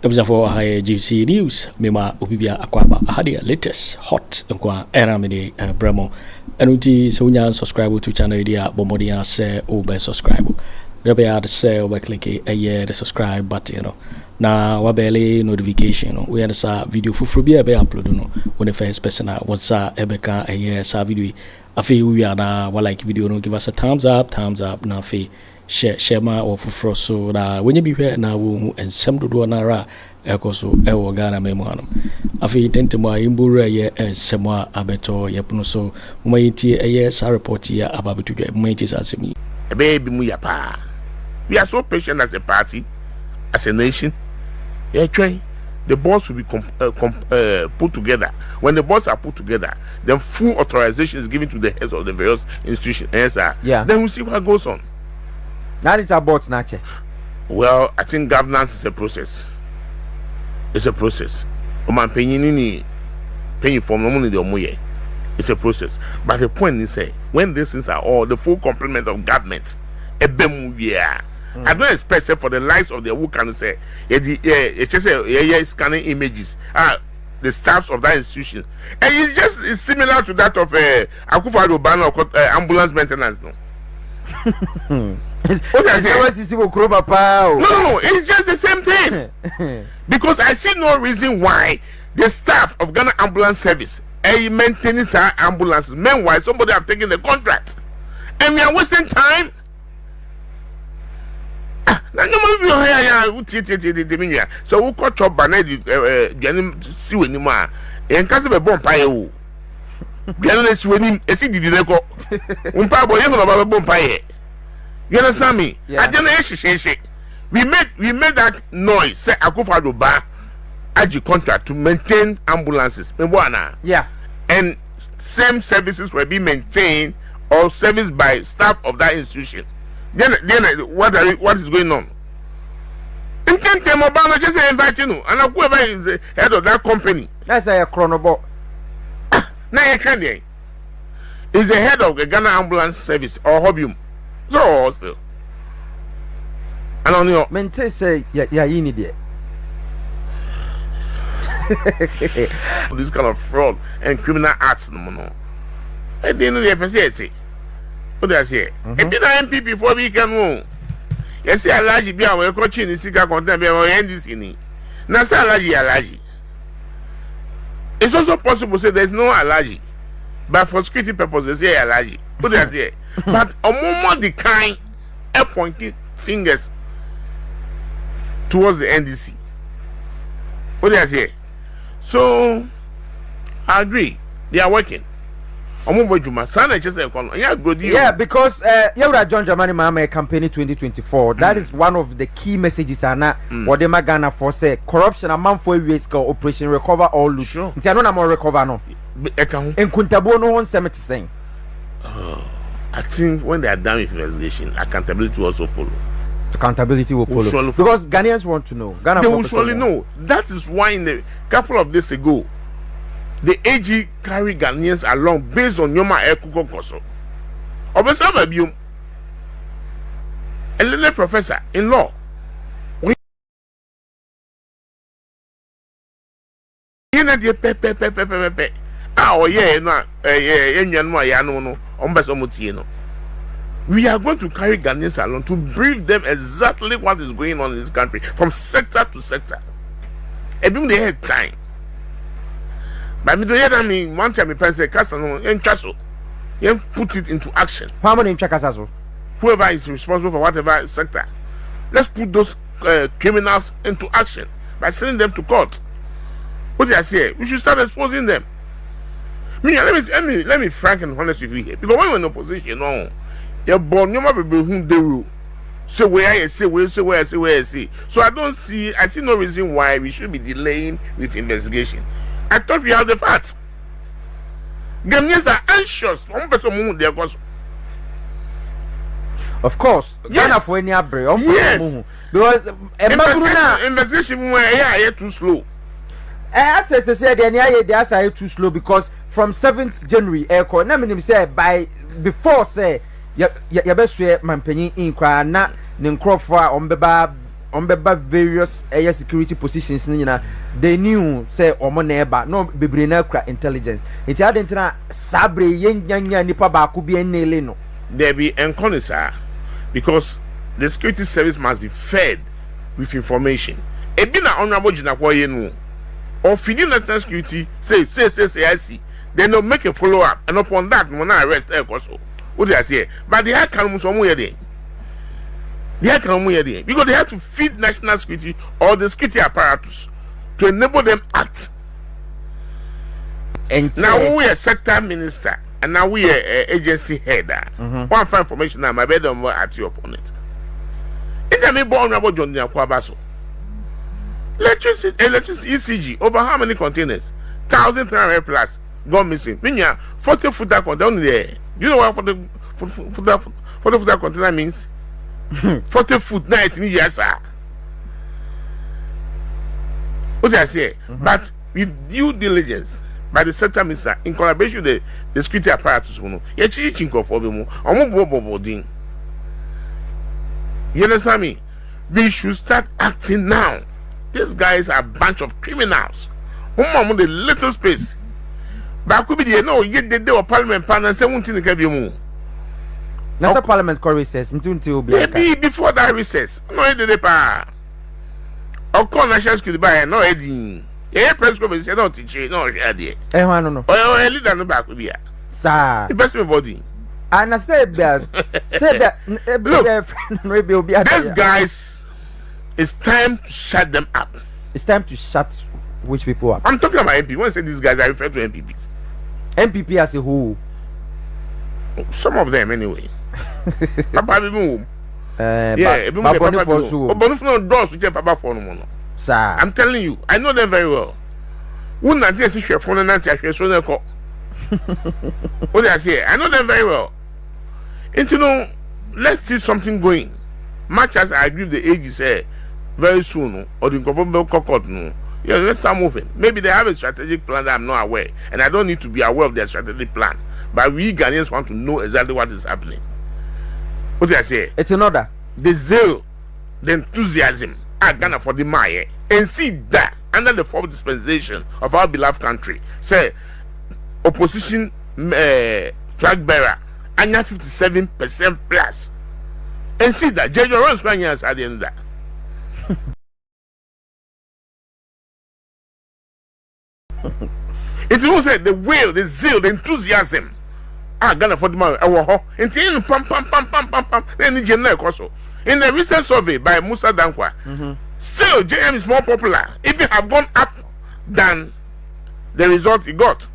for high GC news, Mima Ubibia Aquaba, Hadia latest hot Eramini Bremo. And Sonya subscribe to channel idea, Bomodia say over subscribe. Gabby had say over click a year the subscribe button, you know. Now wabele notification, we had a video for free be upload no when the first person what's Ebeka a year sa video. I feel we are now like video no give us a thumbs up now fee. Share my or for so that when you be here now and some do nara ekoso ewo Ghana memoano afi tente mo imbura ye semwa abeto yepuno so umayiti yes report here about to umayiti asemi baby mu yapa. We are so patient as a party, as a nation. Yeah, try the boards will be put together. When the boards are put together, then full authorization is given to the heads of the various institutions. Yes, sir. Yeah. Then we see what goes on. Now it's about nature. Well, I think governance is a process. It's a process. Paying from the it's a process. But the point is, when these things are all the full complement of government, I don't expect for the likes of the who can say, scanning images, the staffs of that institution, and it's similar to that of Akufo Addo ambulance maintenance. No. No, it's just the same thing. Because I see no reason why the staff of Ghana Ambulance Service maintaining our ambulances. Meanwhile, somebody have taken the contract, and we are wasting time. So we got chop banana see anymore. And case be bomb pie. Ghanaian see when he see the record. Umpa boy you no bomb pie. You understand me? Yeah. We made that noise. Say Akufo Addo Agy contract to maintain ambulances. Yeah. And same services will be maintained or serviced by staff of that institution. Then what is going on? Just invite you, and whoever is the head of that company. That's a chronobo. Now you can is the head of the Ghana Ambulance Service or Hobium. So still. And on your mente say yeah you need it. This kind of fraud and criminal acts no. I didn't know the what do I say? It did MP before we can move. Yes, I allergy be our coaching in ECG Containers be our NDC. Now say allergy. It's also possible to say there's no allergy, but for security purposes, they say allergy. What do I say? But a moment the kind pointing fingers towards the NDC. What do I say? So I agree. They are working. Yeah, because John Dramani Mahamadu Campaign 2024. That is one of the key messages. Anna, what they Ghana for say corruption. A man for a operation recover all loot. Sure. No more recover no. And Kuntabo no one semet saying. I think when they are done with investigation, accountability will also follow. Accountability will follow. Because Ghanaians want to know. They will surely know. That is why in a couple of days ago, the AG carry Ghanaians along based on Yoma Ekuko Koso. Observe Abium, a little professor in law. We are going to carry Ghanaians along to brief them exactly what is going on in this country from sector to sector. Even they had time. But I mean, one time I say, Casano and Chasso, you put it into action. How many Chakasazo? Whoever is responsible for whatever sector, let's put those criminals into action by sending them to court. What did I say? We should start exposing them. Let me frank and honest with you here. Because when you're in opposition, no, you're born, you might be whom they will. So where I say. So I see no reason why we should be delaying with investigation. I thought we have the facts. Ghanaians are anxious. Of course, Ghana for any abre. Yes, because investigation were too slow. I said the answer too slow because from 7th January, say by before say ya best way man penny in kwa na ne nkrofo a ombeba on beba various air security positions they knew say omo neba no bebre na kra intelligence nti adentina sabre yenya nipa ba ko bi enele no there be enconisa because the security service must be fed with information ebi na honorable jina kwa ye no or feeding national security say I see then they'll make a follow up and upon that we na arrest also what do I say but they had come so here there because they have to feed national security or the security apparatus to enable them act. And now we are sector minister and now we are agency header. One for information now my bed on at your opponent. In the neighbor honorable John Yakwabaso. Electricity ECG over how many containers? 1,300 plus gone missing. Minya 40-footer container there. You know what 40-footer container means? 40 foot 19 years. What I say, but with due diligence by the sector minister in collaboration with the security apparatus, you understand me? We should start acting now. These guys are a bunch of criminals. The little space. But could be the no, yet they were parliament panel 17 km. That's a parliament call recess until maybe before that recess. No, I did it. Or call national security by no heading. Yeah, press conference said, no, teacher, no, idea. No. Oh, leader no back with you. Sir, the best body. And I said that, look, these guys, it's time to shut them up. It's time to shut which people up. I'm talking about MP. When I say these guys, I refer to MPP. MPP as a whole. Some of them, anyway. Papa be move. Papa phone. Sir, I'm telling you, I know them very well. Wouldn't I say your phone and answer your phone call? What I say, I know them very well. And you know, let's see something going. Much as I agree the age is very soon, or the government cockot no. Yeah, let's start moving. Maybe they have a strategic plan that I'm not aware, and I don't need to be aware of their strategic plan. But we Ghanaians want to know exactly what is happening. What do I say? It's another. The zeal, the enthusiasm are Ghana for the Maya, and see that under the fourth dispensation of our beloved country, say opposition track bearer, and 57% plus, and see that Jáil runs Spaniards at the end of that. If you say the will, the zeal, the enthusiasm. Ghana for the man. In the recent survey by Musa Dankwa, still JM is more popular. Even have gone up than the result he got.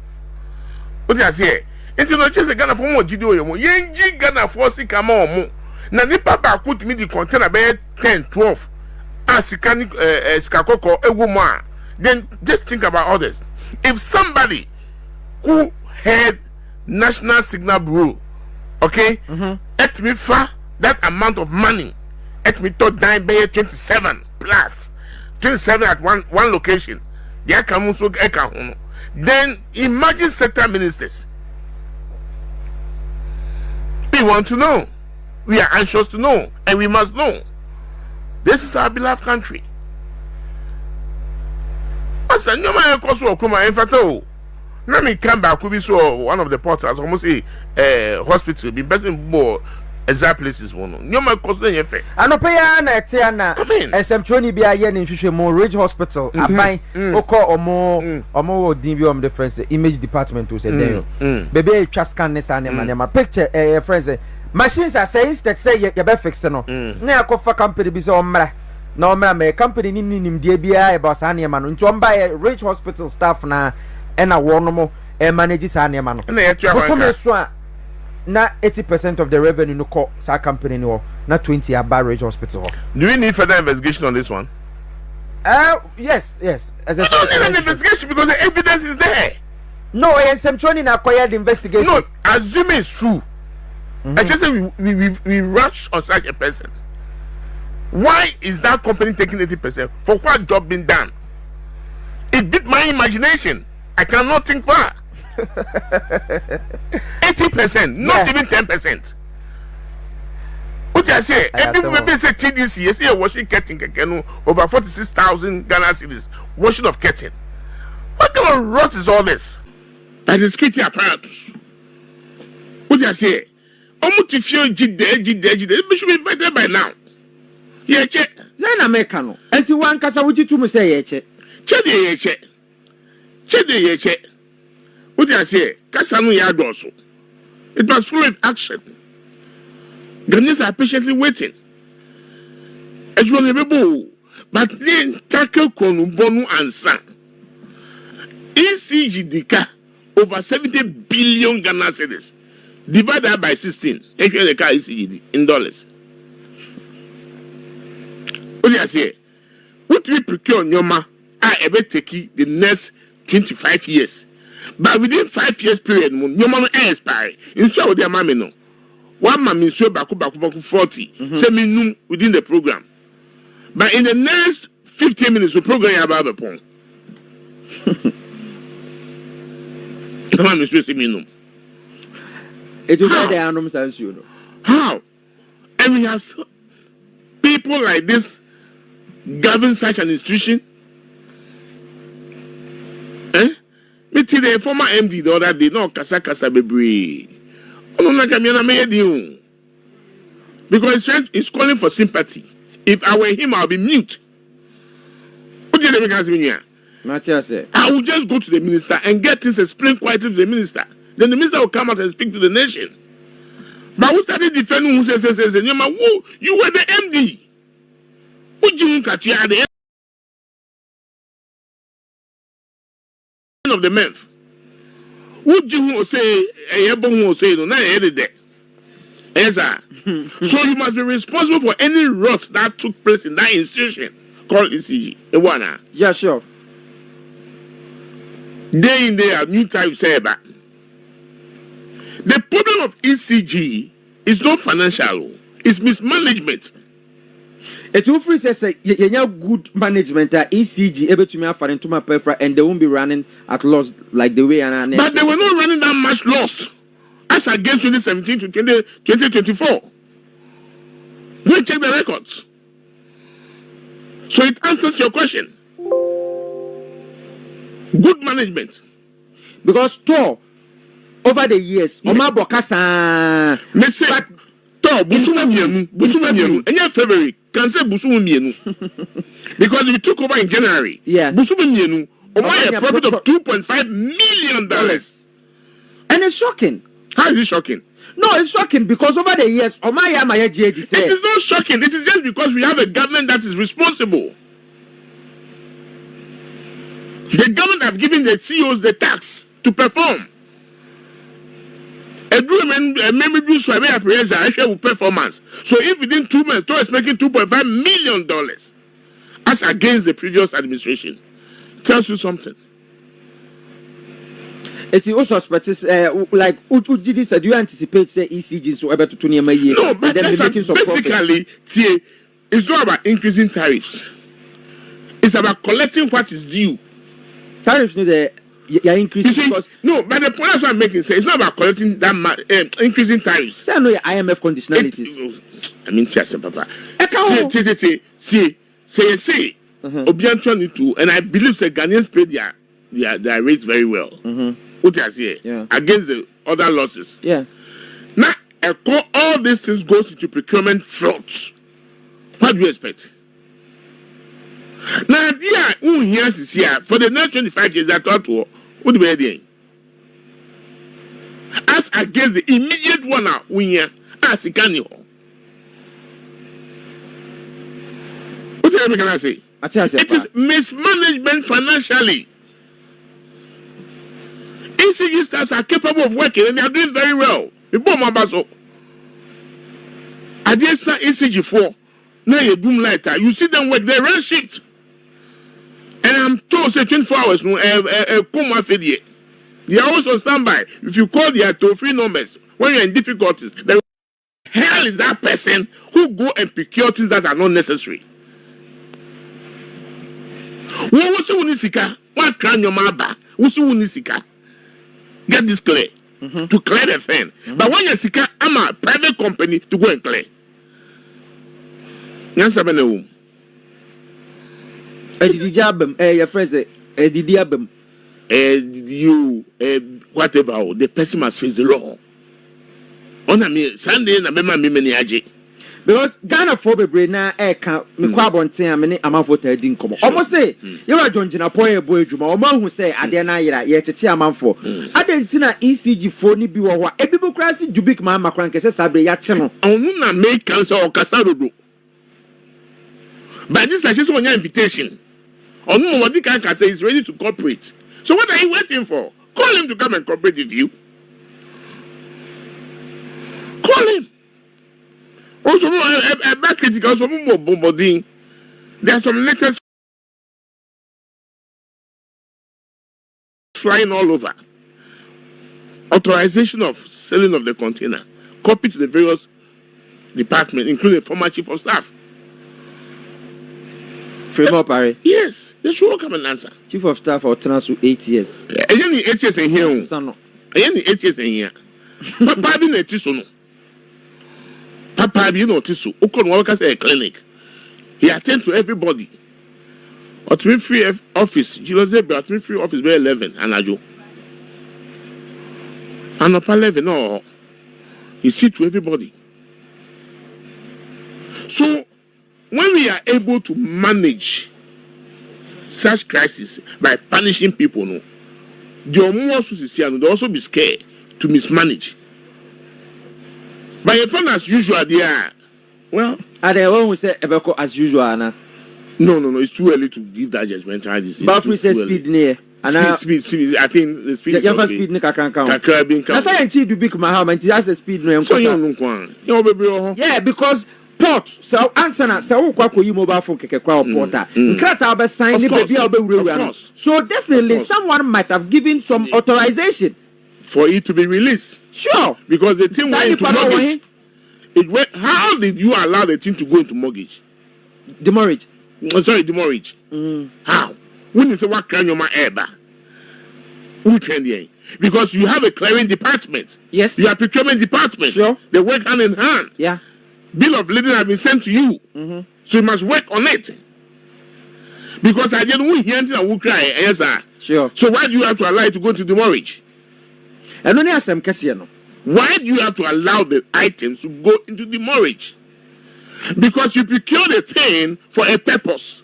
What I say? Into no chase Ghana for more GDO. Yenji Ghana for si come on. Na nipa ba could me the container by 10, 12. Sikani Skakoko Eguma. Then just think about others. If somebody who had National Signal Bureau, okay, let me for that amount of money, let me to dine by 27 plus 27 at one location. Then imagine sector ministers. We want to know. We are anxious to know, and we must know. This is our beloved country. As a new man, in fact, let me come back. Could be so one of the portals, almost a hospital, be best in more exact places. One, no man cause any effect. I know pay an etiana. I mean, and some training be a yen in more Ridge Hospital. I buy Oko or more DBM difference. The image department to say, baby, just scan this and my picture, friends. Machines are saying that say you be fixing no. Now go for company be so no me company nim DBI about Sanya man. Nti on buy Ridge Hospital staff na and a warnomo and manages Sanya man. Na 80% of the revenue no call sa company no na 20 about Ridge Hospital. Do we need further investigation on this one? Yes. As I said, don't need an investigation because the evidence is there. No, and some training acquired investigation. No, assuming it's true. I just say we rush on such a person. Why is that company taking 80%? For what job being done? It beat my imagination. I cannot think far. 80%, not even 10%. What What I say? Every say TDC, yes, here washing curtain over 46,000 Ghana cedis. Washing of curtain. What kind of rot is all this? And the security apparatus. What I say? Almost if you did they should be invited by now. Yeah, check. Then Americano. And to one casa would you to me say, check. Check. What I say? Casano Yard also. It must follow with action. Ghanaians are patiently waiting. As you remember, but then tackle Konubonu and San. ECG Dika over 70 billion Ghana cedis. Divide that by 16. If you the car ECG in dollars. What do I say? What we procure on Yoma are able to take the next 25 years. But within 5 years period, Yoma expire. In so with their mammy no. One mammy so baku 40. Say me within the program. But in the next 15 minutes, we program about the pong. Mammy so me no. It is not the animals as you know. How? And we have people like this govern such an institution. Me tell the former MD the other day, no kasa bebre. Oh no, Kamina me di. Because he's calling for sympathy. If I were him, I'll be mute. What do you think has been here? I will just go to the minister and get this explained quietly to the minister. Then the minister will come out and speak to the nation. But who started defending who says, you were the MD. Who you at you at the end of the month? Who you say, no, not there. Yes, sir. So you must be responsible for any rot that took place in that institution called ECG. Yeah, sure. Day in, day out, new type say about. The problem of ECG is not financial, it's mismanagement. It will free says you good management at ECG able to me afford into my perfra and they won't be running at loss like the way and but they were not running that much loss as against 2017 to 2024. Go check the records. So it answers your question. Good management. Because store over the years, Oma Bokasa. Me say, to Busumu mienu. Enya February, can say Busumu mienu. Because we took over in January. Yeah. Busumu mienu. Oma a profit of $2.5 million. And it's shocking. How is it shocking? No, it's shocking because over the years, Oma Yamaya JD said. It is not shocking. It is just because we have a government that is responsible. The government have given the CEOs the tax to perform. A memory survey performance. So if within 2 months, Tor is making $2.5 million as against the previous administration, tells you something. It also expects like Ujidi said, do you anticipate say ECG so able to turn your year? No, but basically, it's not about increasing tariffs. It's about collecting what is due. Tariffs need the increasing because no, but the point I'm making say it's not about collecting that increasing tariffs. Say I know your IMF conditionalities. I mean, Papa. Say, Obianto need to, and I believe the Ghanaians pay their rates very well. What I say against the other losses. Yeah. Now, all these things goes into procurement frauds. What do you expect? Now, for the next 25 years, I thought, what do you mean? As against the immediate one now, as he can. What can I say? It is mismanagement financially. ECG staffs are capable of working and they are doing very well. I just saw ECG 4. Now you boom lighter. You see them work, they run shift. And I'm told say 24 hours they are always on standby. If you call their toll-free numbers when you're in difficulties, the hell is that person who go and procure things that are not necessary? Get this clear to clear the thing. But when you're sick, I'm a private company to go and clear. Nyansa be na wo. Edidi jabem your friend say edidi abem. You whatever the person must face the law. On me Sunday na mema me mani age. Because Ghana for bebre na can me kwa bonten amene amanfo ta di nkomo. Omo say you are John Jina boy adwuma. Omo hu say ade na yira ye tete amanfo. Ade ntina ECG phone bi wo ho. Ebibu krasi dubik ma makran kese sabre ya che no. Onu na make cancer or kasarodo. But this like just one invitation. Onu mo can say is ready to cooperate. So what are you waiting for? Call him to come and cooperate with you. Call him. Also, a back critical, also more bombarding. There are some letters flying all over. Authorization of selling of the container. Copy to the various departments, including the former chief of staff. Frame up, Harry. Yes, they should all come and answer. Chief of staff for 8 years. And then 8 years in here. And then 8 years in here. Papa be no tiso no. Papa be no tiso. Okon work as a clinic. He attend to everybody. At me free office, Jilose be at me free office by 11 anajo. And up 11 no. He see to everybody. So when we are able to manage such crisis by punishing people, no, they also be scared to mismanage. But if as usual, they are well. Are they always say Ebeko as usual, Anna? No, it's too early to give that judgment. But we say speed near. Speed. I think the speed. You have speed. That's why I see the big Mahamadu. That's the speed. So yeah, because port. So answer na. So Kwaku you mobile phone keke kwa porter. Nkrata be sign ni baby obe. So definitely someone might have given some authorization for it to be released. Sure. Because the thing went into mortgage. How did you allow the thing to go into mortgage? Demurrage. Demurrage. How? When you say what can your man ever? Who can they? Because you have a clearing department. Yes. You have procurement department. Sure. They work hand in hand. Yeah. Bill of lading has been sent to you. So you must work on it. Because I didn't hear anything and will cry. Yes, sir. Sure. So why do you have to allow it to go into demurrage? And only as I'm no. Why do you have to allow the items to go into demurrage? Because you procure the thing for a purpose.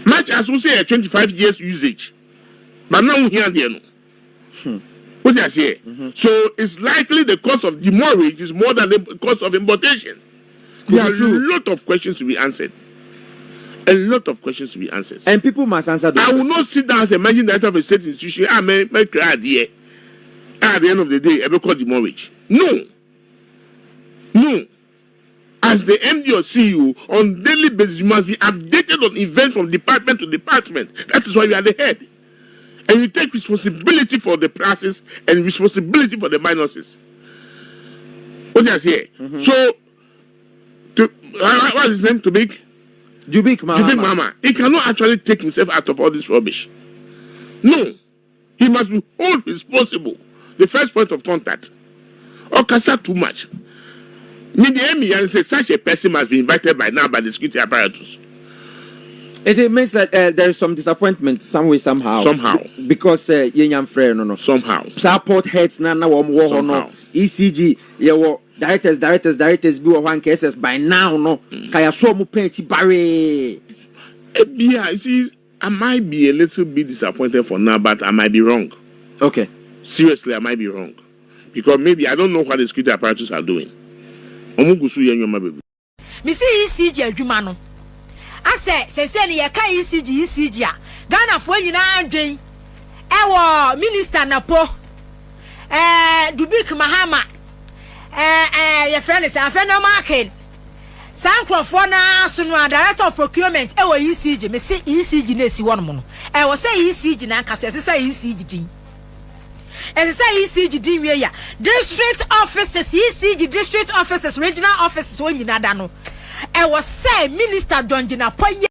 Much as we say a 25 years usage. But now we hear there no. What do I say? So it's likely the cost of demurrage is more than the cost of importation. There are a lot of questions to be answered. A lot of questions to be answered. And people must answer those. I will not sit down as a managing director of a state institution. I may cry there. At the end of the day, ever call demurrage. No. As the MD or CEO, on daily basis, you must be updated on events from department to department. That is why you are the head. And you take responsibility for the pluses and responsibility for the minuses. What do I say? So, what is his name? Jubik Mama. He cannot actually take himself out of all this rubbish. No. He must be held responsible. The first point of contact. Or Kasa too much. And say such a person must be invited by now by the security apparatus. It means that there is some disappointment some way somehow. Because yenyam frere no. Somehow. Support heads na wo no. ECG ye directors be one cases by now no. Kaya so mu penti bare. Yeah, you see, I might be a little bit disappointed for now, but I might be wrong. Okay. Seriously, I might be wrong. Because maybe I don't know what the security apparatus are doing. Omugusu yenyoma baby. Me see ECG adwuma no. I say ni yaka ECG a. Ghana fo nyina adwen. Ewo minister NAPO. Dubik Mahama. Your friend is Afenyo Markin. Sankrofo na so no director of procurement ewo ECG. Me see ECG na si wono no. Ewo say ECG na kase say ECG din. And say ECG din we ya district offices ECG district offices regional offices when you nada no e was say minister Donjina Poye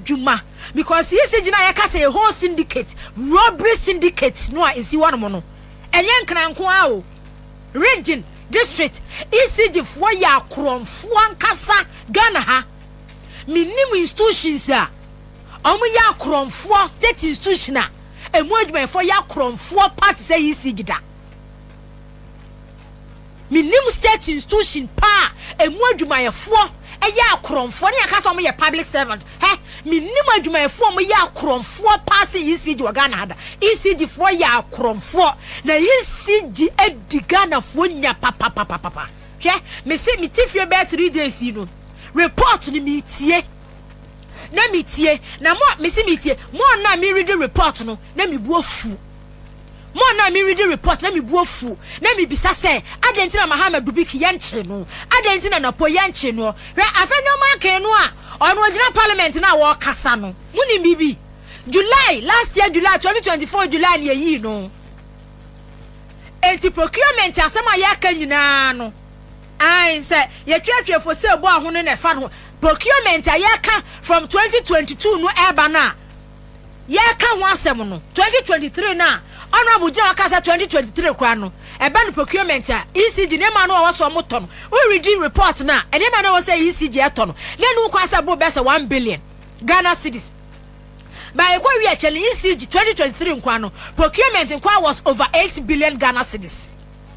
Juma because ECG na yaka say a whole syndicate robbery syndicate no isi one mo no enye nkran ko a o region district ECG for ya kromfo ankasa Ghana ha minimum institutions a omo ya kromfo state institution a emu adwuma for ya kromfo party say ECG da minimum state institution pa emu adwuma for eya kromfo ne akasa omo ye public servant minimum adwuma for omo ya kromfo pass ECG wa Ghana da ECG for ya kromfo na ECG edi Ghana fo nya papa hwe me se me tifie be 3 days no report ni me tie na me tie na mo me se me tie mo na me read the report no na me bu afu mo na me read the report na me bu afu na me bisa se adentina Mahamadu Biki yanche no adentina NAPO yanche no hwe Afenyo Markin no a ono ogina parliament na wo kasa no muni bibi July last year July 2024 July ne yi no enti procurement asema yaka nyina no I say ye twetwe for say bo ahono na fa no procurement ayaka from 2022 no eba na yaka ho asem no 2023 na honorable Jáil kasa 2023 kwa no eba no procurement a ECG ne ma no wo so moto no we read report na ene ma no wo say ECG eto no le no kwa sa bo be say 1 billion Ghana cedis by kwa wi achele ECG 2023 nkwa no procurement nkwa was over 8 billion Ghana cedis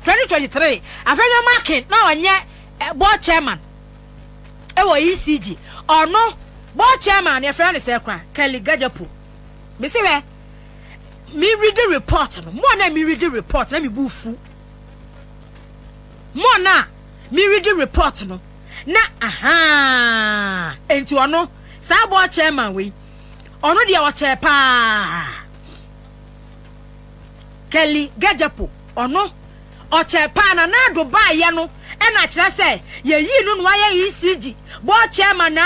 2023 Afenyo Markin na onye board chairman ewo ECG ono board chairman e friend say kwa Kennedy Agyapong me say we me read the report no mo na me read the report na me bufu mo na me read the report no na aha enti ono sa board chairman we ono dia wa chair pa Kennedy Agyapong ono otchere na na do ba ye no e na kire se ye yi no no aye ECG board chairman na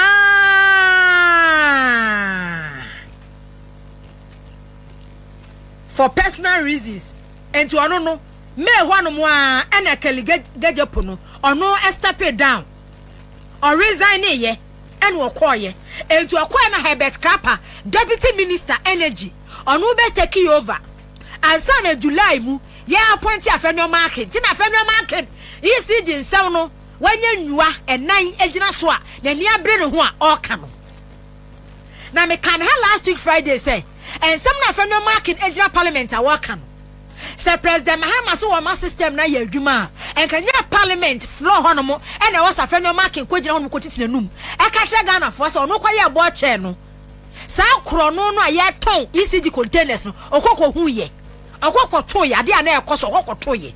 for personal reasons and to ono no me ho no mo a e na Kennedy Agyapong no ono step down or resign ye and wo koye and to akwa na Herbert Krapper deputy minister energy ono be take over and na July mu ya appoint Afenyo Markin tina Afenyo Markin ECG nsem no wanya nwua enan agina so a na ni abre ne ho a oka no na me kan ha last week Friday say ensem na Afenyo Markin agina parliament a woka no say president Mahamadu so wa system na ya adwuma enkanya parliament floor ho no mo e na was Afenyo Markin ko gina ho no ko titina num e ka kire Ghana fo so no kwa ya bo che no sa kro no no a ya ton ECG containers no okoko hu ye akoko toye ade ana ekoso akoko toye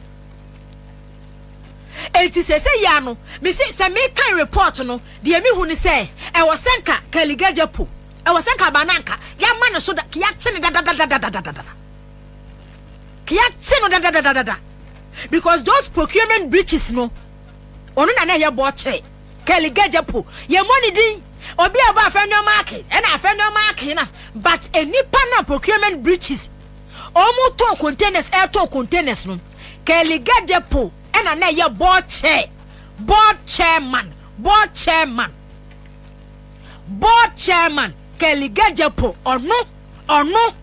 enti se ya no me se me kan report no de mi hu ni se e wo senka Kennedy Agyapong e wo senka bananka ya ma no so da ya che ne da ya che no da because those procurement breaches no onu na ya bo che Kennedy Agyapong ye money din obi aba Afenyo Markin e na Afenyo Markin na but any panel procurement breaches omo to containers containers no Kennedy Agyapong ena na ye board chairman Kennedy Agyapong ono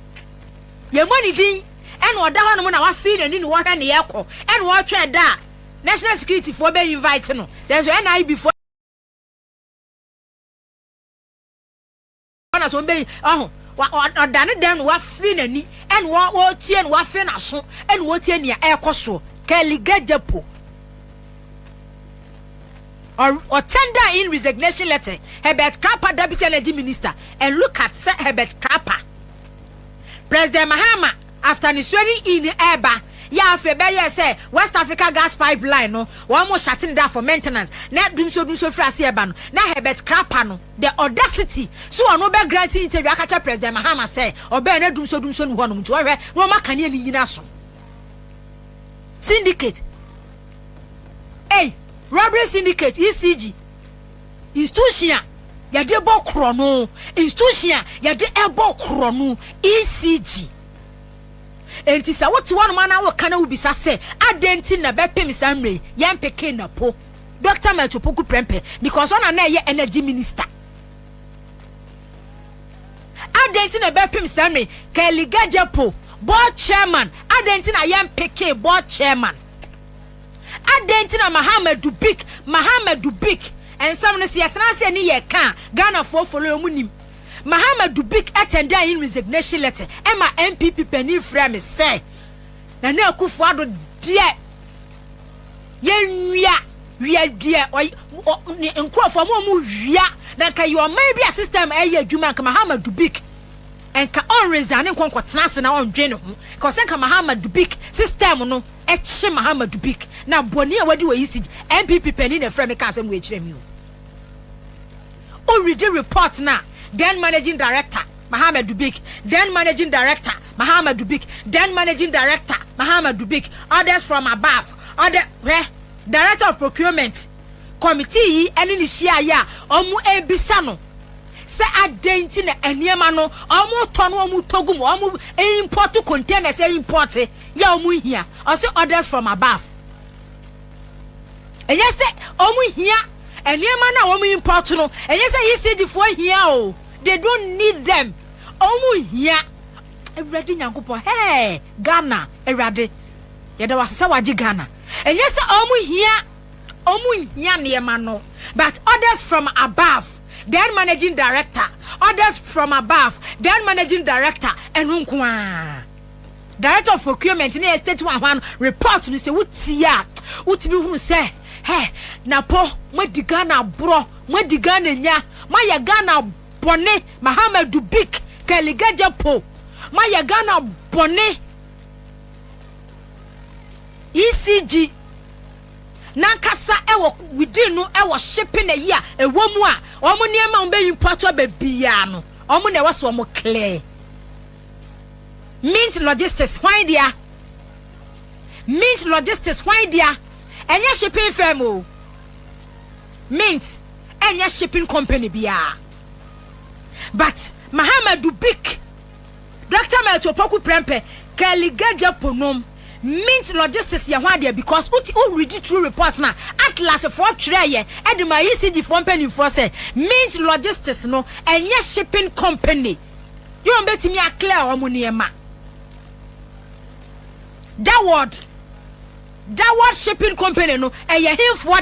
ye money din ena oda ho no na wa feel ani ni wo hwe ne ye ko ena wo twa da national security for be invite no say so ena before na so be odane den wa fi nani en wo tie no wa fi na so en wo tie nia ekoso Kennedy Agyapong or tender in resignation letter Herbert Krapper deputy energy minister and look at Herbert Krapper President Mahama after ni swearing in eba ya febe ye say West Africa gas pipeline no one more shutting down for maintenance na dum so free ase eba no na Herbert Krapper no the audacity so ono be granting interview akacha President Mahama say obe na dum so no ho no mtu hwe no maka ne ni nyina so syndicate robbery syndicate ECG institution ya de bo krono institution ya de ebo krono ECG enti sa what one man na wo kana ubisa se adenti na bepem samre yem peke NAPO Dr. Metropoku Prempe because on na ye energy minister adenti na bepem samre Kennedy Agyapong board chairman adenti na yem peke board chairman adentina Mahamadu Bik and some say atena say ni ye kan Ghana for follow mu nim Mahamadu Bik attended in resignation letter Emma MPP penny frame say na Akufo Addo die ye wia die nkrofo mo wia na ka your maybe a system e ye adwuma ka Mahamadu Bik and ka on resign nkonko tenase na on dwe ne ho ka se ka Mahamadu Bik system no e che Mahamadu Bik na boni a wadi we ECG MPP penny na frame ka asem we kire mi o read the report na then managing director Mahamadu Bik then managing director Mahamadu Bik then managing director Mahamadu Bik others from above other director of procurement committee any ni shia ya omu ebisa no se adenti na eniema no omu to no omu togum omu import containers import ya omu hia or say others from above and yes say omu hia eniema na omu import no and yes say ECG for hia o they don't need them omu hia everyday nyankopon hey Ghana everyday yeda wasese waji Ghana and yes omu hia niema no but others from above then managing director others from above then managing director and unkwa director of procurement in estate one report ni say wutia wutibi hunu say hey NAPO mwedi Ghana bro mwedi Ghana nya maya Ghana bone Mahamadu Bik Kennedy Agyapong maya Ghana bone ECG nankasa ewo within no ewo shipping a year ewo mu a omo niema mbe import abia no omo na ewo so omo clear mint logistics why dia mint logistics why dia enye shipping firm o mint enye shipping company bia but Mahamadu Bik Dr. Melto Poku Prempe Kennedy Agyapong mint logistics ya hwa there because who read through reports na atlas for otchere ye edema ECG for company for say mint logistics no enye shipping company you mbetimi a clear omo niema that word shipping company no eye himfo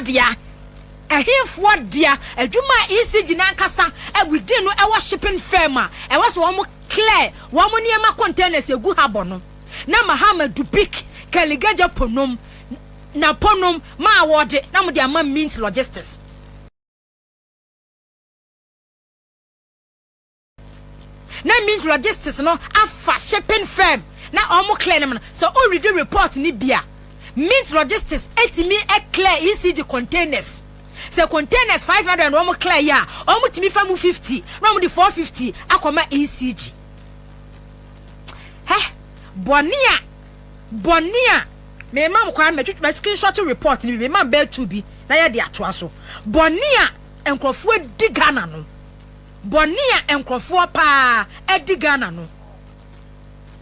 dia adwuma ECG na nkasa within no ewa shipping firm a ewa so omo clear omo niema containers egu habo no na Mahamadu Bik Kennedy Agyapong na ponom ma award na mo dia ma mint logistics na mint logistics no afa shipping firm na omo clear na so o read the report ni bia mint logistics etimi clear ECG containers so containers 500 omo clear ya omo timi fa mu 50 na mo di 450 akoma ECG Bonia me mam kwa me twitwa screenshot report ni me mam be to bi na ye de atoa so Bonia enkrofo di Ghana no Bonia enkrofo pa edi Ghana no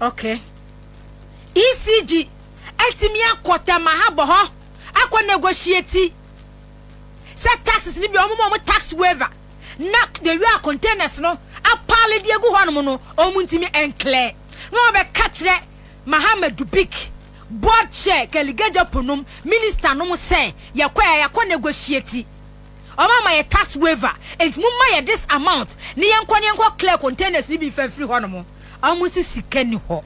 okay ECG etimi akota mahabo ho akwa negotiate set taxes ni bi omo tax waiver na the real containers no apale de egu ho no omuntimi enclear no be kachre Mahamadu Bik board chair Kennedy Agyapong minister no mo say yakwa negotiate oma my tax waiver and mumma ye this amount ni yenko clear containers ni bi fa free ho no mo amusi sikani ho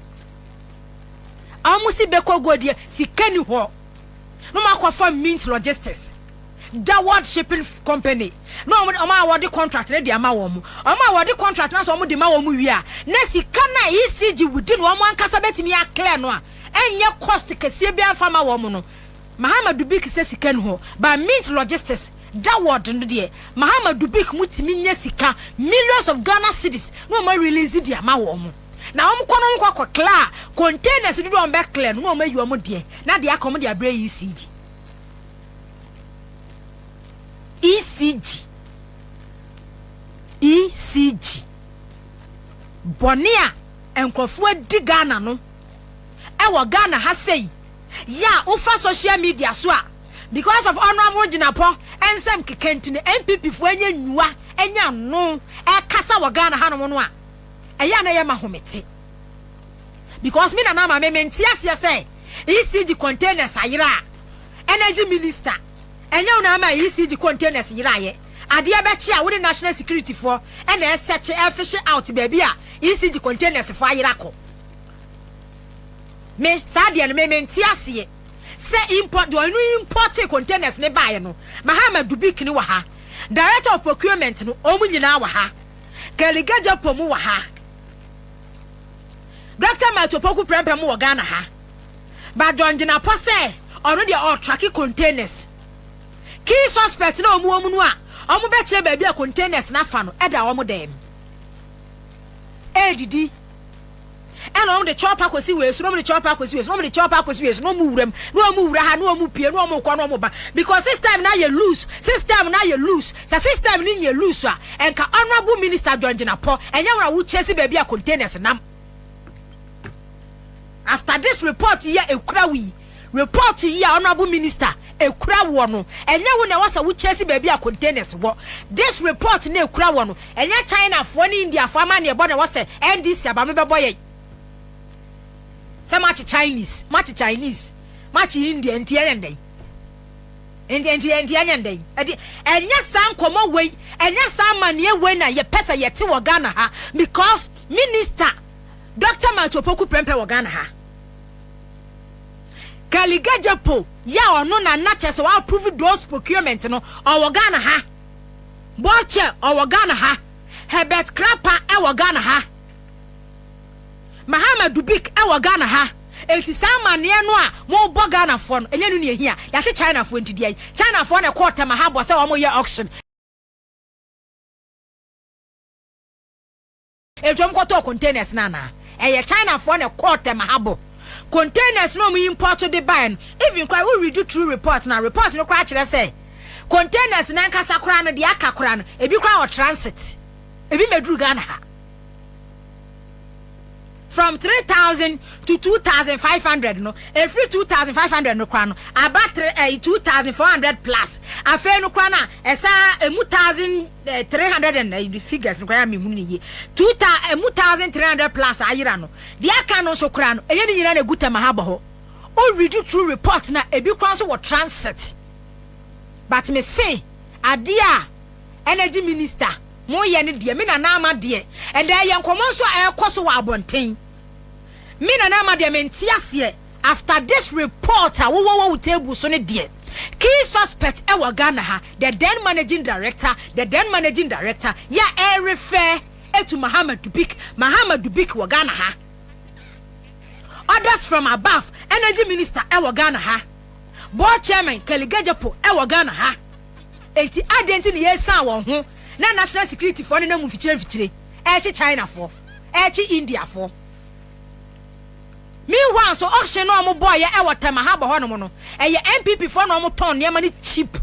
amusi beko godie sikani ho no makwa mint logistics that word shipping company no oma award contract na dia ma wo mu oma award contract na so mo di ma wo mu wi a na sika na ECG within wo mo ankasa betimi a clear no a enye cost kese bia fa ma wo mu no Mahamadu Bik se sika no ho ba mint logistics that word no de Mahamadu Bik mutimi nya sika millions of Ghana cedis no mo release dia ma wo mu na wo kono kwa clear containers do on back clear no mo ayi wo mu de na de akom de abre ECG Bonia enkrofo di Ghana no ewo Ghana ha sei ya ufa social media so a because of honorable Jinapo ensem kekentine MPP fo anya nwua anya no e kasa wo Ghana ha no no a eya na ye mahomete because me na ma me menti ase say ECG containers ayira energy minister enye una ma ECG containers yiraye ade abechi a we national security for and search fish out baby a ECG containers for ayirako me sadia no me ntiase se import do no import containers ne bae no Mahamadu Bawumia ni wa ha director of procurement no omu nyina wa ha Kennedy Agyapong mu wa ha Dr. Matopoku prempe mu wa Ghana ha ba donjina pose ono de all track containers key suspect na omu no a omu be kire baby a containers na fa no eda omu dem edidi and on the chopper kosi we so no the chopper kosi we so no the chopper kosi we so no mu wuram no omu wura ha no omu pie no omu kwa no omu ba because system na you lose sa system ni you lose a enka honorable minister donjina po enya wura wo chesi baby a containers nam after this report here ekura we report here honorable minister ekura wo no enye wo na wasa wo chesi baby a containers wo this report na ekura wo no enye China fo ni India fo ama na ebo na wasa NDC aba me bebo ye say match Chinese match India ntie ndey ndey enye san komo we enye san manie we na ye pesa ye te wo Ghana ha because minister Dr. Matopoku prempe wo Ghana ha Kennedy Agyapong ya ono na nache wa approve those procurement no o Ghana ha Boakye o Ghana ha Herbert Krapa e wo Ghana ha Mahamadu Bawumia e wo Ghana ha enti samane no a mo bo Ghana fo no enye no ne ehia ya te China fo ntidi China fo na quarter mahabo se wo mo ye auction ejom kwato containers na eye China fo na quarter mahabo containers no me import to the buy even quite we read true report na report no kwa kire say containers na nkasa kura no de aka kura no ebi kwa o transit ebi meduru Ghana ha from 3,000 to 2,500 no every 2,500 no kwa no about 2,400 plus Afenyo kwa na esa 1,300 and figures no kwa me hunu ye 1,300 plus ayira no de aka no so kwa no enye ni nyina na guta mahabo ho o read true report na ebi kwa so wo transit but me say adia energy minister mo ye ne de me na na ama de and dey yenkomo so ekoso wa abonten me na na ama de mentiase after this report wo table so ne de key suspect e wa Ghana ha the then managing director ya refer to Mahamadu Bawumia wa Ghana ha orders from above energy minister e wa Ghana ha board chairman Kennedy Agyapong e wa Ghana ha enti identity ye san won ho na national security for na mu fichire China for India for meanwhile so auction no mo boy ya e watama ha bo no no MPP for no mo ton ne mani cheap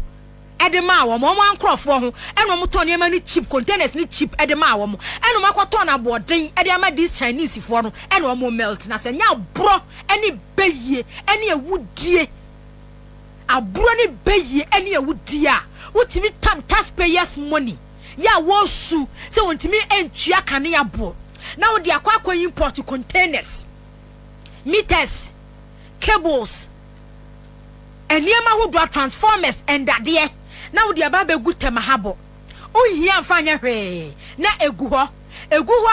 edema wo mo ankrofo ho eno mo ton ne mani cheap containers ni cheap edema wo mo eno makoton aboden edema these Chinese for no eno mo melt na se nya bro eni beye eni ewudie abro ni beye eni ewudie a wotimi tam taxpayers money ya wosu se wontimi entua kane abo na wo de akwa import containers meters cables eniema hodo transformers and ade na wo de aba be gutama habo ohia mfanya hwe na egu ho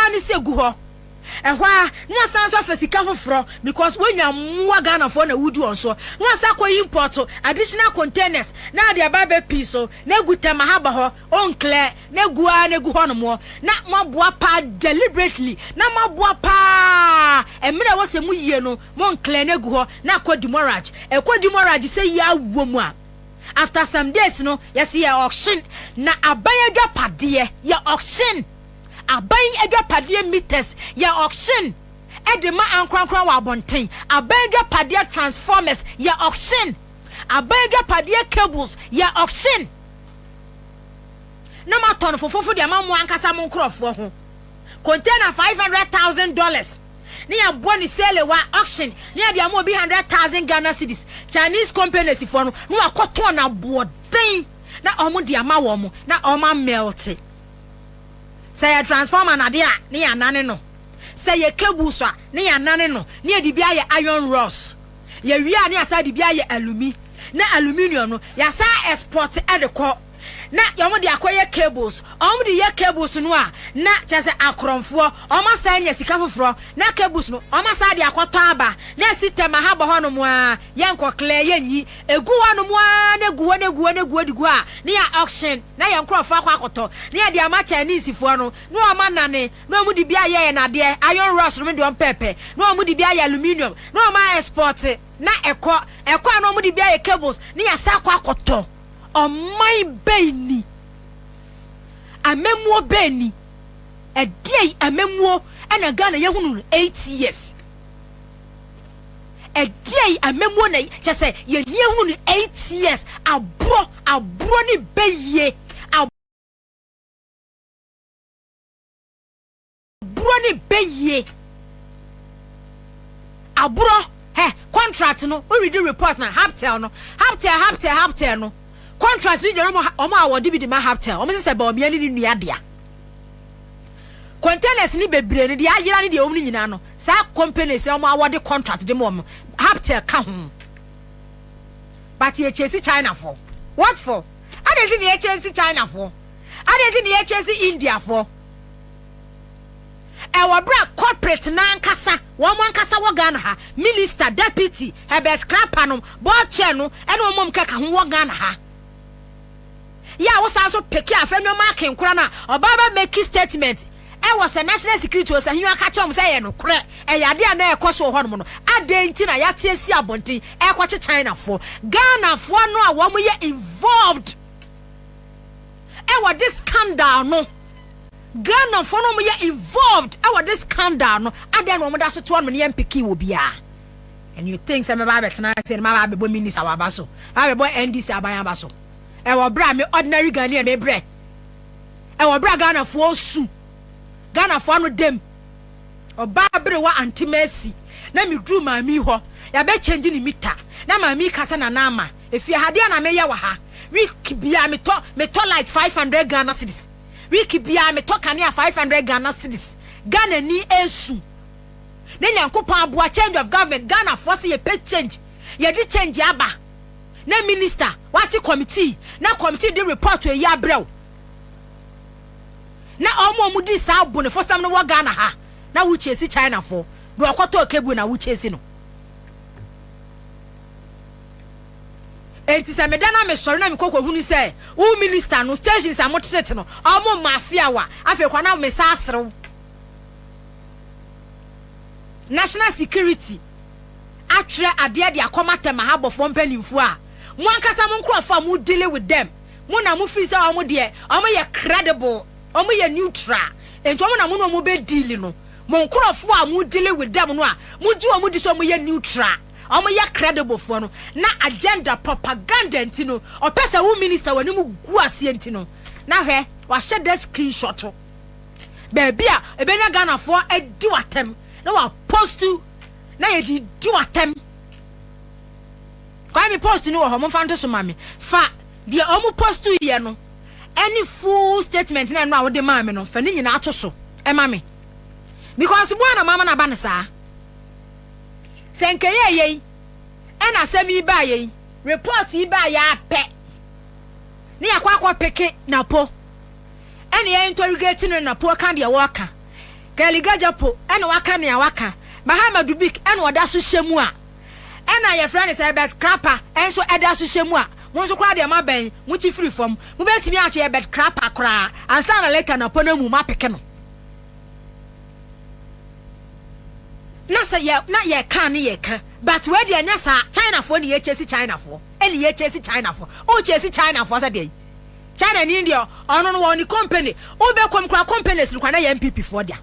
ani se egu ho ehwa na sanso afesika foforo because when you mwa Ghana for na wudu onso na sakwa import additional containers na de aba be piso na gutama haba ho on clear na gu ho no mo na maboa pa deliberately na maboa pa emre wo se mu yie no mo clear na gu ho na akodi morage say ya womu a after some days no yes ya auction na abayadwa pade ya auction abayin adwapade meters ya auction edema ankrankran wa abonten abayin adwapade transformers ya auction abayin adwapade cables ya auction na maton fofofo de amamu ankasa mo nkrofo ho container $500,000 ni ya boni sale wa auction ni ya de amo bi 100,000 Ghana cedis Chinese companies for no akoto na boden na omo de amawo mo na oma melt. Say transformer na dia ni ya nane no say ye cable so ni ya nane no ni e di bia ye iron rods ye wi ani asa di bia ye alumi na aluminium no ya sa export edeko na yomo de akoye cables omo de ye cables no a na chese akronfo omo sa nya sika foforo na cables no omo sa de akoto aba na system ha bo hono mo a ye nkokle ye nyi egu hono mo a na guwa digu a na ya auction na ye nkrofo akoto na ye de ama Chinese fo no no omo nane no omo de bia ye na de iron rust no me de on pepe no omo de bia ye aluminium no omo export na ekọ no omo de bia ye cables na ya sa akoto on my beni amemwo beni a day amemwo and a Ghana yahunu 8 years a day amemwo na just say ye yahunu 8 years abro ni beye abro ni beye abro contract no we read the report na Hopeson no contract ni omo award bi di ma Hopeson omo se Bawumia ni nua dia containers ni bebre ni dia yira ni dia omo ni nyina no sa companies omo award contract de mo Hopeson ka ho but ye chase China for what for adezi ni ye chase China for adezi ni ye chase India for bra corporate na nkasa wo nkasa wo Ghana ha minister deputy Herbert Krapanom Boakye no ene wo mom kaka ho wo Ghana ha ya wo sa so peki Afenyo Markin kura na obaba make statement was a national security was a hiwa ka chom say no kure yade na ekoso ho no adenti na yate si abonti ekwache China for Ghana for no a wo ye involved this scandal no Ghana for no ye involved this scandal no ade no mo da so to no ye mpeki wo bia and you think say me ba betena say me ba be bo minister wa baso ba be bo NDC aban baso bra me ordinary Ghanaian me bre bra Ghana for su Ghana for no dem oba bre wa anti-mercy na me dru mami ho ya be change ni meter na mami kasa na nama efia hade na me ye wa ha week bia me to light 500 Ghana cedis week bia me to kania 500 Ghana cedis Ghana ni esu na nyankopon aboa change of government Ghana for say ye pay change ye di change aba na minister wati committee na committee di report we ya brew na omo di sa bone for some no wo Ghana ha na wo chesi China for do akoto kebu na wo chesi no enti se me dana me sori na me kokko hunu se wo minister no stations amotete no omo mafia wa afi kwa na me sa asrew national security atre ade ade akomata mahabofo mpanimfu a mo ankasa mo nkrofo mo deal with them mo na mo fi se omo de omo ye credible omo ye neutral enti omo na mo no mo be deal no mo nkrofo a mo deal with them no a mo ji omo di so mo ye neutral omo ye credible for no na agenda propaganda enti no opesa wo minister wani mu gu ase enti no na hwe wa share that screenshot baby a ebenya Ghana for edi watem na wa post to na ye di watem kwa mi post ni wo ho mo fanto so mame fa de omo post to ye no any full statement na no a wo de mame no fa ni nyina ato so e mame because bo na mama na ba ne saa senke ye ena semi ba ye report yi ba ya pe ni akwa peke NAPO ene ye interrogate no NAPO kan de waka Kennedy Agyapong ene waka ne waka Mahamadu ene wada so hyemu a ena ye friend say bet crapper enso eda so hyemu a mo so kwa de ma ben mo chi free from mo betimi a che bet crapper kra ansa na later NAPO na mu ma peke no na ye kan ye kan but where the anya sa China for ni ye chesi China for eni ye chesi China for o chesi China for sa dey China ni India ono no woni company o be kom kra companies lu kwa na ye MPP for dia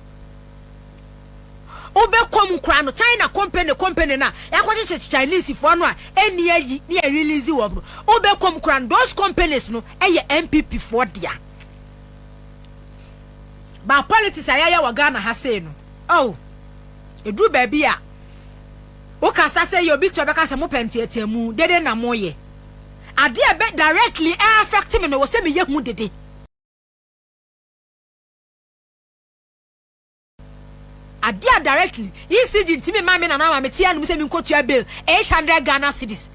o be kom kra no China company na ya kwa Chinese for no a eni ayi ni release wo o be kom kra those companies no eye MPP for dia ba politics ayaya wa Ghana ha say no oh edu baby a o kasa say you bit obeka say mo pentietemu dede na moye ade e be directly affect me no wo say me ye hu dede ade directly ECG ntimi ma me na na ma me tia no say me nkotua bill 800 Ghana cedis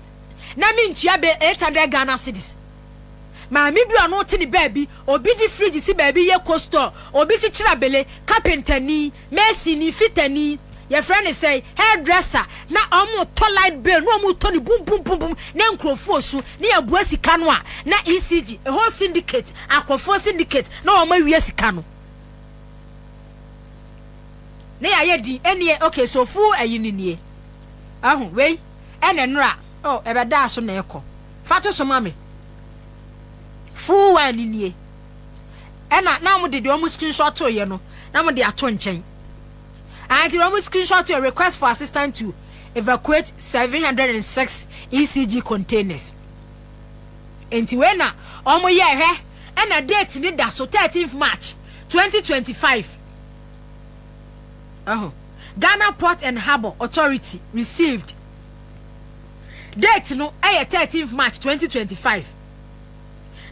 na me ntua be 800 Ghana cedis ma me bi ono te ni baby obi di fridge si baby ye coaster obi chichira bele carpenter ni mason ni fitani your friend is say hairdresser na omo to light bill no omo to ni boom boom boom boom na nkrofo so na ya bua sika no a na ECG a whole syndicate Akufo syndicate na omo wi sika no na ya ye di ene okay so fu ayini nie ahu wei ene nra oh ebe da so na ekọ fato so mame fu wa nie ena na mo de omo screenshot to ye no na mo de ato nchen and the Roman screenshot a request for assistance to evacuate 706 ECG containers. Enti we na omo ye hwe and a date ni da so 13th March 2025. Ghana Port and Harbour Authority received date no 13th March 2025.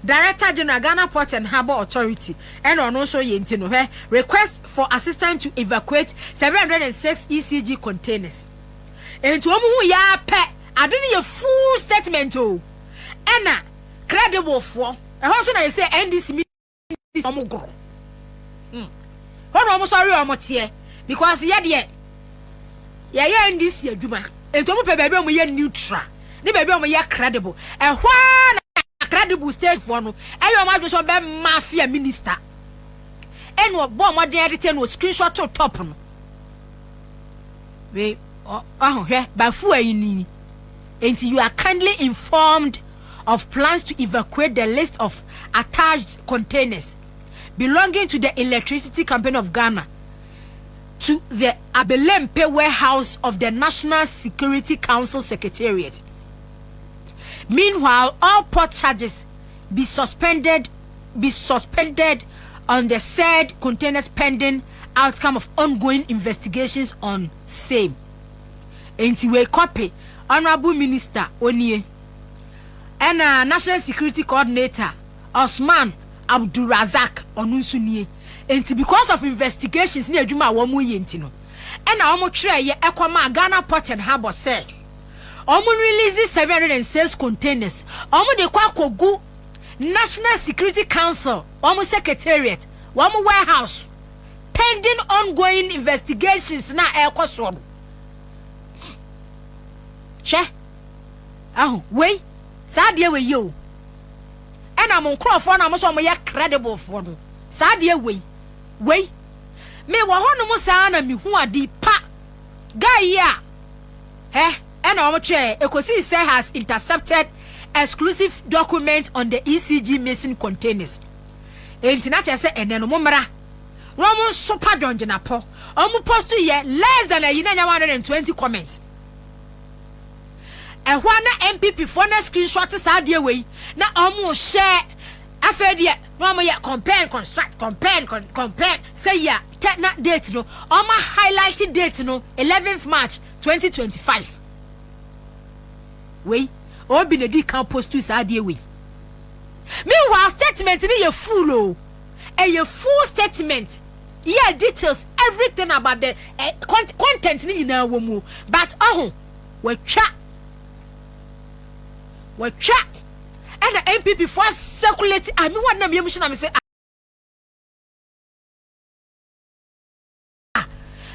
Director General Ghana Port and Harbour Authority and also yentino request for assistance to evacuate 706 ECG containers. And to omu ya pe adoni ye full statement o. Ena credible for. E ho so na say NDC mi omu gro. Hono omu sorry omu tie because ye de ye NDC adwuma. And to omu pe baby omu ye neutral. Ni baby omu ye credible. E hwa credible stage for no eyo ma so be mafia minister eno bo mo de edit no screenshot to top no we hwe ba fu ayini enti you are kindly informed of plans to evacuate the list of attached containers belonging to the Electricity Company of Ghana to the Abelempe warehouse of the National Security Council Secretariat. Meanwhile, all port charges be suspended on the said containers pending outcome of ongoing investigations on same. Enti we copy Honorable Minister Onie and National Security Coordinator Osman Abdurazak Onusunie. Enti because of investigations ni adwuma wo mu yenti no. And omo try ye ekoma Ghana Port and Harbour said omu release 706 containers. Omu de kwa kogu National Security Council, omu secretariat, omu warehouse, pending ongoing investigations na ekoso. She, we, sadie we yo. And I'm on Crawford, I'm also my credible for no. Sadie we, me wahono musana mi huwa di pa, gaya, and otchere ECOC has intercepted exclusive document on the ECG missing containers. International say eneno momra. Roman super donjena po. Omu post to ye less than 120 comments. And one MPP for na screenshot sadie way na omu share afedie no ya compare construct compare say ya na date no omu highlighted date no 11th March 2025. We obi na di kan post to sadie we meanwhile statement ni ye full o a full statement yeah details everything about the content ni na wo mu but we twa and the MPP for circulate I mean what na me mission am say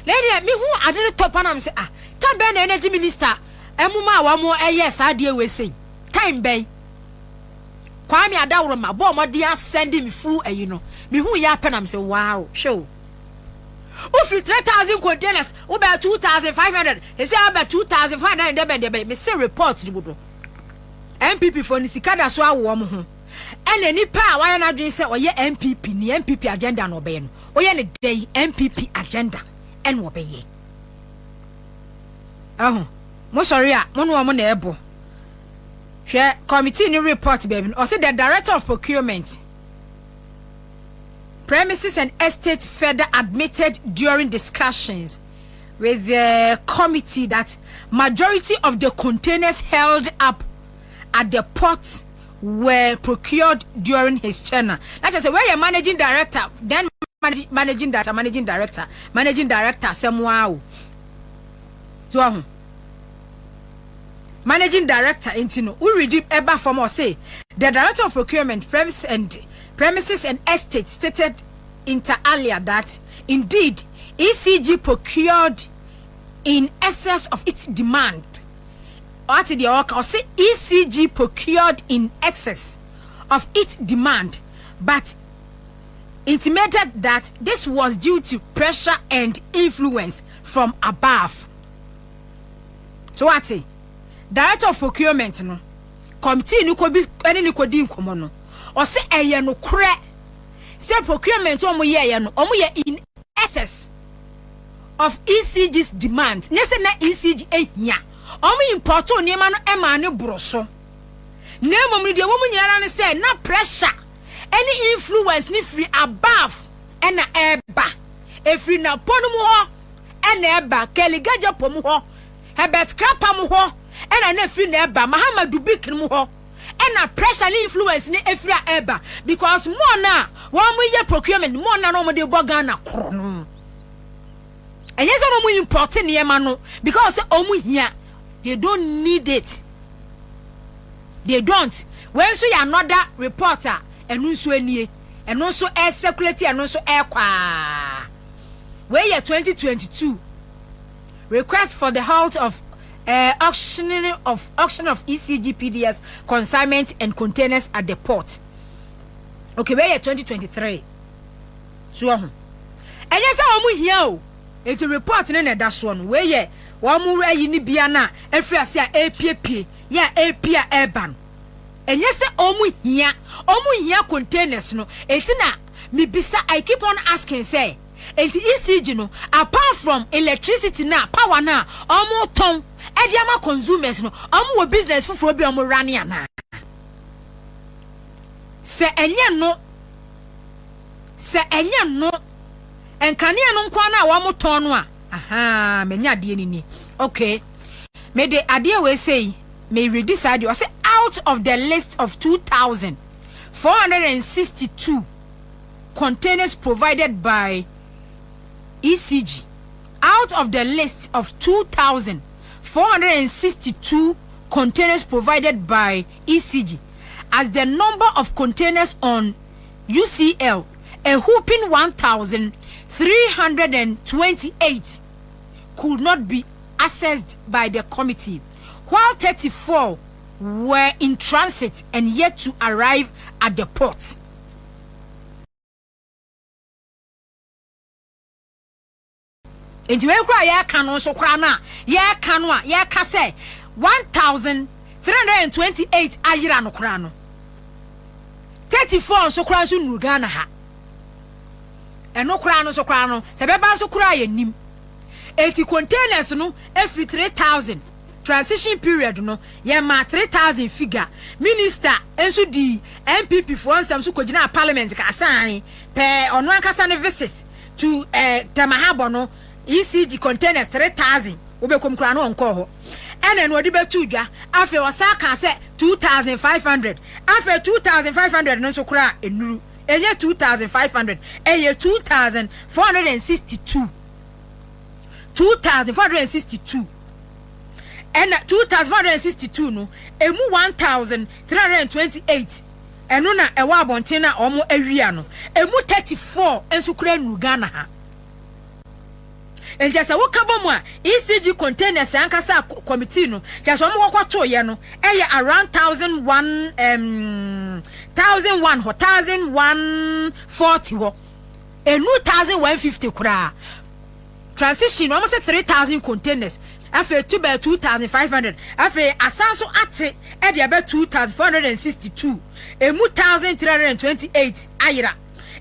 lady me who I didn't top am say can be an energy minister emuma wa mo yes adie we say time ben Kwame Adawro ma bo mo dia send me full you know me who ya pen am say wow show Ufri 3,000 containers about 2,500 he say about 2,500 de me say report di bodo MPP for nisikada so awo mo ho ene nipa wa na dwen say oye MPP ni MPP agenda no be no oye ne day MPP agenda en wo be ye mo sorry mo no mo na ebo hwe committee ni report baby o say the director of procurement premises and estate further admitted during discussions with the committee that majority of the containers held up at the port were procured during his tenure. That is where your managing director, then managing director, managing director intino who read eba from or say the director of procurement premises and estate stated inter alia that indeed ECG procured in excess of its demand. What the or say ECG procured in excess of its demand, but intimated that this was due to pressure and influence from above. So what? Director of procurement no committee no ko bi ene ni ko di nkomo no o se eye no kre se procurement omo ye no omo ye in excess of ECG's demand. Nyese na ECG ehia omo import oni ma no e ma ne broso na mom de omo nyara ne se na pressure any influence ni free above ena eba efri na ponu mu ho ena eba Kennedy Agyapong mu ho Hebert krapa mu ho ena na free na eba Mahamadu Bawumia mu ho ena pressure ni influence ni efri eba because more na wo mu ye procurement more na no mo de bo Ghana kro no enye se no mu import ne ma no because omu hia they don't need it, they don't. When so ya another reporter enu so enie enu so air circulate enu so air kwa we year 2022 request for the halt of auction of ECG PDS consignment and containers at the port. Okay, we year 2023 so enye se omu hia o eti report ne da so no we year wamu ayi ni bia na efri ase a epiepie ya epia urban enye se omu hia containers no etina me bisa I keep on asking say enti ECG no apart from electricity na power na omu ton ediama consumers no omu wo business fufuro bi omu run ana se enye no enkane no nkwa na wo ton no a aha menya de ni okay me de ade we say me read this audio say out of the list of 2,462 containers provided by ECG, out of the list of 2,462 containers provided by ECG, as the number of containers on UCL a whopping 1,328 could not be assessed by the committee, while 34 were in transit and yet to arrive at the port. Enti we kura ya kanu so kura na ya kanu a ya ka say 1,328 ayira no kura no 34 so kura so nu Ghana ha eno kura no so kura no se beba so kura ya nim eti containers no every 3,000 transition period no ye ma 3,000 figure minister enso di MPP for ansam so kogina parliament ka asan pe ono ankasa ne visit to Tamahabo no ECG containers 3,000 obekom kura no onko ho ene no odi betu dwa afi osaka se 2,500 afi 2,500 no so kura enuru enye 2,500 eye 2,462 and 2,462 no emu 1,328 enu na ewa abonten na omo awia no emu 34 enso kura nu Ghana ha enjasa wokabomu a ECG containers ankasa committee no jasa omo kokwato ye no eye around 1,140 ho enu 1,150 kura transition almost 3,000 containers afi 2,500 afi asanso ate e de about 2,462 emu 1,328 ayira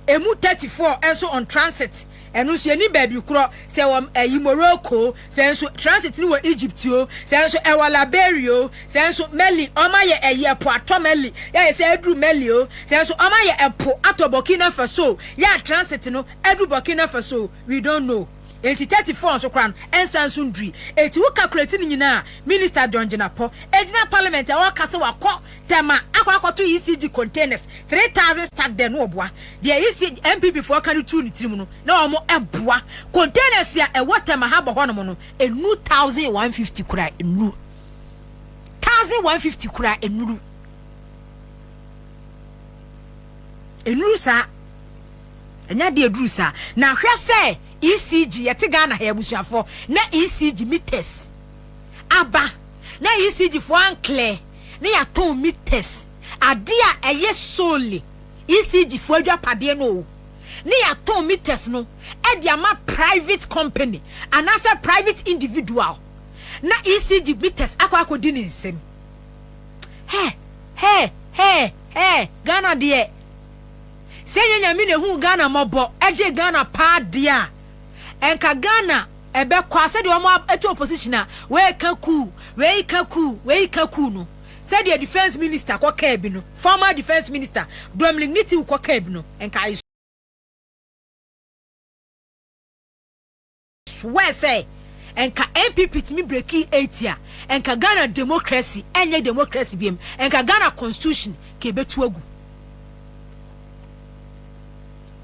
emu 34 enso on transit enu so ni baby kro se yi Morocco se enso transit ni wo Egypt o se enso e wa Liberia se enso Mali o ma ye eyepo ato Mali ya se edru Mali o se enso o ma ye epo ato Burkina Faso ya transit no edru Burkina Faso we don't know. 34 so kran ensanso ndri eti wo calculate ni nyina minister John Jinapo ejina parliament a wo kase wakọ tema akwakoto ECG containers 3,000 stack there no oboa the ECG MPP for kan tu ni tirim no na omo eboa containers ya e water ma ha bo hono no enu 1,150 kura enu 1150 kura enuru sa enya de eduru sa na hwe se ECG yete Ghana ha abusuafo na ECG meters aba na ECG fo anclear na ya ton meters ade a eye solely ECG fo adwapade no na ya ton meters no e de ama private company and as a private individual na ECG meters akwa ni nsem Ghana de sey nyame ne hu Ghana mobo eje Ghana pa de a enka Ghana ebe kwa se de omo eto opposition a we ka ku no said the defense minister kwa kabi no former defense minister Dompreh kwa kabi no enka swear say enka MPP timi breaki 8 year enka Ghana democracy enye democracy biem enka Ghana constitution ke betu agu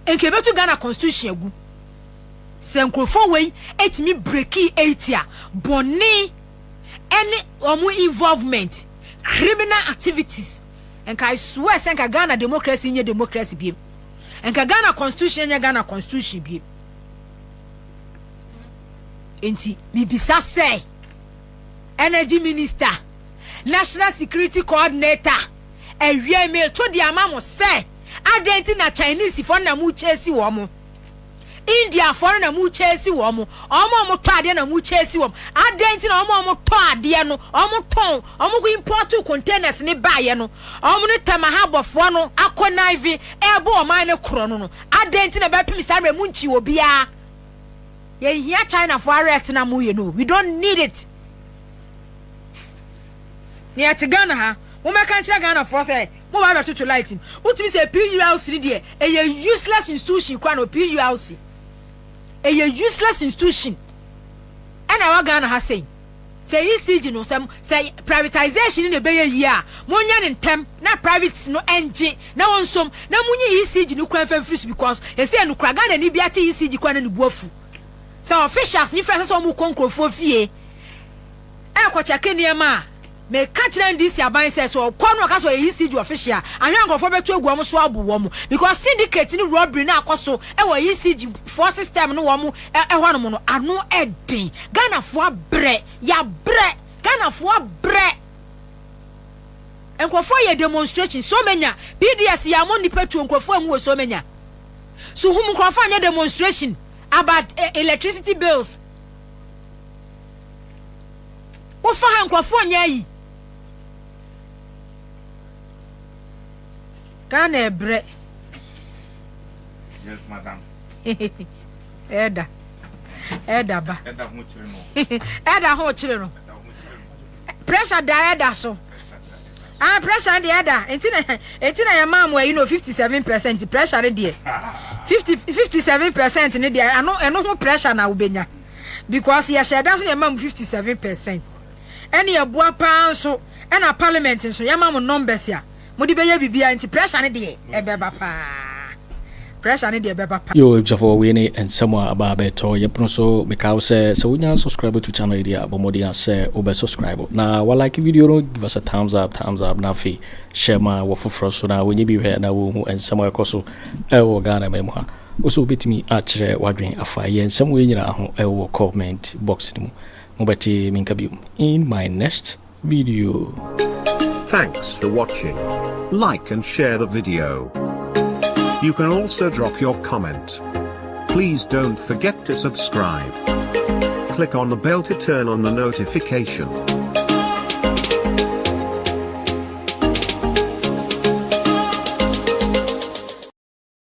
enka betu Ghana constitution agu senkrofo wey etimi breaki 8 year boni any omu involvement criminal activities enka I swear enka Ghana democracy enye democracy biem enka Ghana constitution enye Ghana constitution biem enti bibisa say energy minister national security coordinator Aremeyaw to di amamo say adenti na Chinese for na mu chesi wo mo India for na mu chesi wo mo omo to ade na mu chesi wo adenti na omo to ade no omo ton omo go import containers ne baaye no omo ne tamahabofo no akonive ebo o man ne kro no adenti na ba pimisa mu nchi obia here China for arrest na mu no we don't need it near to Ghana ha we make country Ghana for say mo ba to light him utimi say PULC dey a useless institution kwa no PULC a useless institution and our Ghana ha say ECG no say privatization in the bay year mo nya ntem na private no engine na wonsom na munyi ECG no kwan free because e say no kra Ghana ni biate ECG kwa na ni buafu. So officials ni friends so mu konkrofo fie e ko check niema me catch them this aban say so kono ka so ECG official ahwan nkofo betu egu am so abuwo mu because syndicate ni robbery na akoso e wo ECG for system no wo mu e hwanom no ano edin Ghana fo abre ya bre Ghana fo abre nkofo ye demonstration so menya PDS ya mo ni petu nkofo amu so menya so hum nkofo anya demonstration about electricity bills. What for him Kwafu Ghana bre. Yes, madam. Eda ba. Eda ho chire no. Pressure da eda so. Pressure the eda. Entina ya mam we 57% pressure there. 57% ne there eno ho pressure na ubenya because ya sheda so ya mam 57% ene ya bua pa so ena parliament so ya mam numbers ya modi be ya bibia anti pressure ne there ebeba pa pressure ne there ebeba pa yo jafo we ne ensamo ababeto ye prono so meka say so unya subscribe to channel area bomodi say obe subscribe na wa like video no give us a thumbs up na fi share ma wo foforo so na wenye bi hwe na wo hu ensamo ekoso ewo Ghana memu ha also betimi atchere wadwen afa ye ensamo we nyina ho ewo comment box ni mu mobati minka bi in my next video. Thanks for watching. Like and share the video. You can also drop your comment. Please don't forget to subscribe. Click on the bell to turn on the notification.